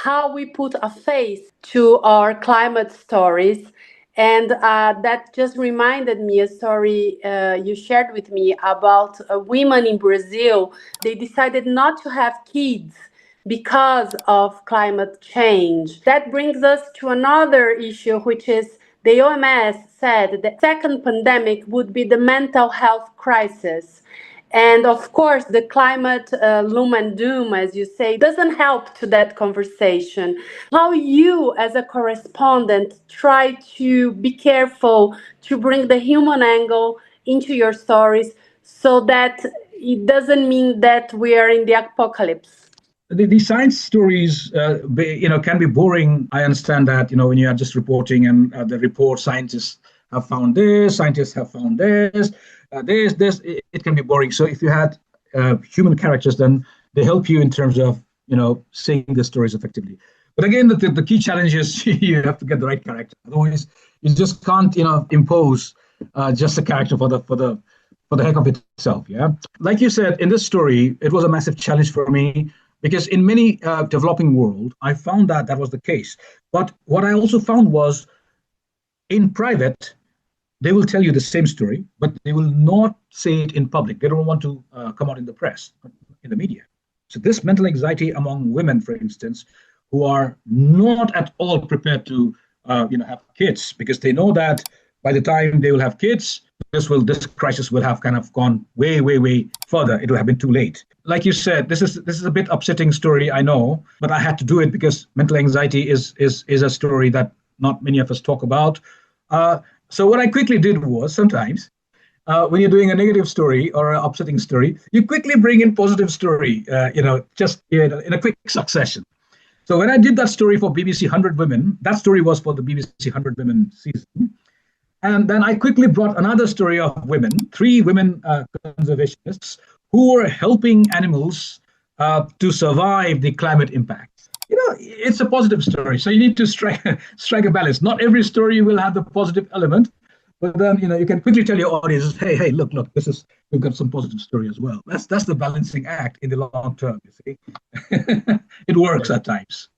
how we put a face to our climate stories. And that just reminded me a story you shared with me about women in Brazil. They decided not to have kids because of climate change. That brings us to another issue, which is the OMS said the second pandemic would be the mental health crisis. And of course, the climate loom and doom, as you say, doesn't help to that conversation. How you, as a correspondent, try to be careful to bring the human angle into your stories so that it doesn't mean that we are in the apocalypse. The science stories, can be boring. I understand that, when you are just reporting and the report, scientists have found this, scientists have found this, it can be boring. So if you had human characters, then they help you in terms of, saying the stories effectively. But again, the key challenge is you have to get the right character. Otherwise, you just can't, impose just a character for the heck of itself. Yeah, like you said, in this story, it was a massive challenge for me. Because in many developing world, I found that was the case. But what I also found was, in private, they will tell you the same story, but they will not say it in public. They don't want to come out in the press, in the media. So this mental anxiety among women, for instance, who are not at all prepared to have kids, because they know that by the time they will have kids, this crisis will have kind of gone way, way, way further. It will have been too late. Like you said, this is a bit upsetting story, I know, but I had to do it because mental anxiety is a story that not many of us talk about. So what I quickly did was, sometimes when you're doing a negative story or an upsetting story, you quickly bring in positive story, just in a quick succession. So when I did that story for BBC 100 Women, that story was for the BBC 100 Women season. And then I quickly brought another story of women, 3 women conservationists who were helping animals to survive the climate impact. It's a positive story, so you need to strike a balance. Not every story will have the positive element, but then you can quickly tell your audience, hey, look, we've got some positive story as well. That's the balancing act in the long term. You see, it works at times.